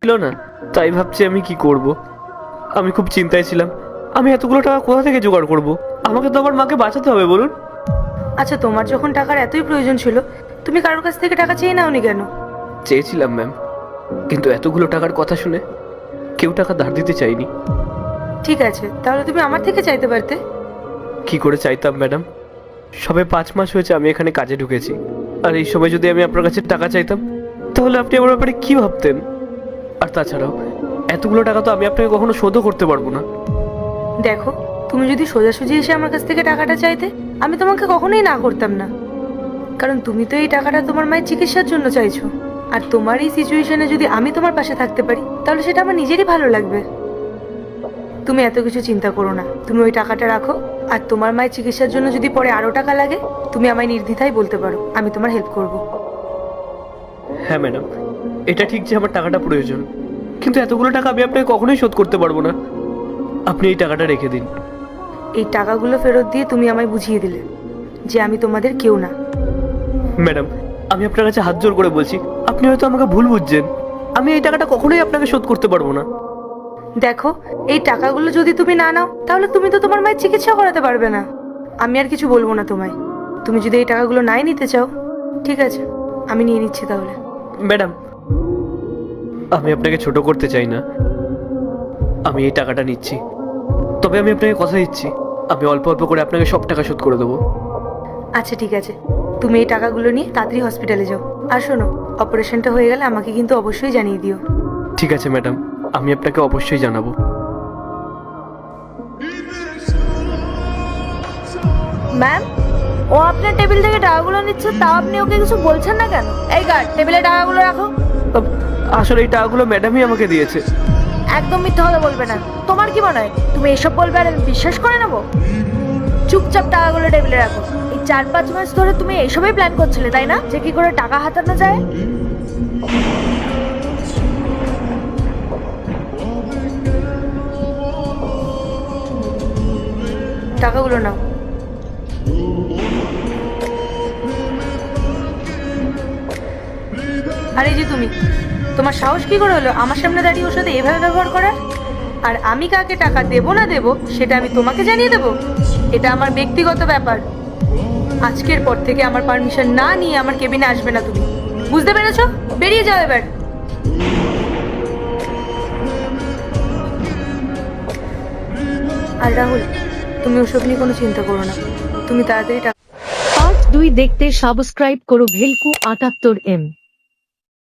ছিল না, তাই ভাবছি আমি কি করব। আমি খুব চিন্তায় ছিলাম, আমি এতগুলো টাকা কোথা থেকে জোগাড় করব? আমাকে তো আমার মাকে বাঁচাতে হবে, বলুন। আচ্ছা, তোমার যখন টাকার এতই প্রয়োজন ছিল, তুমি কারোর কাছ থেকে টাকা চেয়ে নাওনি কেন? চেয়েছিলাম ম্যাম, কিন্তু এতগুলো টাকার কথা শুনে কেউ টাকা ধার দিতে চাইনি। ঠিক আছে, তাহলে তুমি আমার থেকে চাইতে পারতে। কি করে চাইতাম ম্যাডাম? সবে 5 মাস হয়েছে আমি এখানে কাজে ঢুকেছি, আর এই সময় যদি আমি আপনার কাছে টাকা চাইতাম, তাহলে আপনি আমার ব্যাপারে কি ভাবতেন? আর তাছাড়াও এতগুলো টাকা তো আমি আপনাকে কখনো শোধও করতে পারবো না। দেখো, তুমি যদি সোজাসুজি এসে আমার কাছ থেকে টাকাটা চাইতে, আমি তোমাকে কখনোই না করতাম না। কারণ তুমি তো এই টাকাটা তোমার মায়ের চিকিৎসার জন্য চাইছো, আর তোমার এই সিচুয়েশনে যদি আমি তোমার পাশে থাকতে পারি, তাহলে সেটা আমার নিজেরই ভালো লাগবে। তুমি এত কিছু চিন্তা করো না, তুমি ওই টাকাটা রাখো। আর তোমার মায়ের চিকিৎসার জন্য যদি পরে আরো টাকা লাগে, তুমি আমায় নির্দ্বিধায় বলতে পারো, আমি তোমার হেল্প করব। হ্যাঁ ম্যাডাম, এটা ঠিক যে আমার টাকাটা প্রয়োজন, কিন্তু এতগুলো টাকা আমি আপনাকে কখনোই শোধ করতে পারবো না। আপনি এই টাকাটা রেখে দিন। এই টাকাগুলো ফেরত দিয়ে তুমি আমায় বুঝিয়ে দিলে যে আমি তোমাদের কেউ না। ম্যাডাম, আমি আপনার কাছে হাত জোর করে বলছি, আপনি হয়তো আমাকে ভুল বুঝছেন। আমি এই টাকাটা কখনোই আপনাকে শোধ করতে পারবো না। দেখো, এই টাকাগুলো যদি তুমি না নাও, তাহলে তুমি তো তোমার মায়ের চিকিৎসা করাতে পারবে না। আমি আর কিছু বলবো না তোমায়। তুমি যদি এই টাকাগুলো নাই নিতে চাও, ঠিক আছে, আমি নিয়ে নিচ্ছি তাহলে। ম্যাডাম, আমি আপনাকে ছোট করতে চাই না, আমি এই টাকাটা নিচ্ছি। তবে আমি আপনাকে কথা দিচ্ছি, আমি অল্প অল্প করে আপনাকে সব টাকা শোধ করে দেবো। আচ্ছা ঠিক আছে, তুমি এই টাকাগুলো নিয়ে তাড়াতাড়ি হসপিটালে যাও। আর শোনো, অপারেশনটা হয়ে গেলে আমাকে কিন্তু অবশ্যই জানিয়ে দিও। ঠিক আছে ম্যাডাম, আমি আপনাকে অবশ্যই জানাবো। ম্যাম, ও আপনার টেবিল থেকে টাকাগুলো নিচ্ছে, তাও আপনি ওকে কিছু বলছেন না কেন? এই গার্ড, টেবিলে টাকাগুলো রাখো। আসলে এই টাকাগুলো ম্যাডামই আমাকে দিয়েছে। একদম মিথ্যা কথা বলবে না। তোমার কি মনে হয় তুমি এসব বলবে আর আমি বিশ্বাস করে নেবো? চুপচাপ টাকাগুলো টেবিলে রাখো। এই 4-5 মাস ধরে তুমি এসবই প্ল্যান করছিলে, তাই না? যে কি করে টাকা হাতানো যায়। টাকাগুলো নাও। আর এই যে তুমি, তোমার সাহস কি করে হলো আমার সামনে দাঁড়িয়ে ওর সাথে এভাবে ব্যবহার করার? আর আমি কাকে টাকা দেবো না দেবো সেটা আমি তোমাকে জানিয়ে দেবো? এটা আমার ব্যক্তিগত ব্যাপার। আজকের পর থেকে আমার পারমিশন না নিয়ে আমার কেবিনে আসবে না তুমি। বুঝতে পেরেছো? বেরিয়ে যাও এবার। আর রাহুল, তুমি ওসব নিয়ে কোনো চিন্তা করো না, তুমি তাড়াতাড়ি পার্ট 2 দেখতে সাবস্ক্রাইব করো ভেলকু 78M।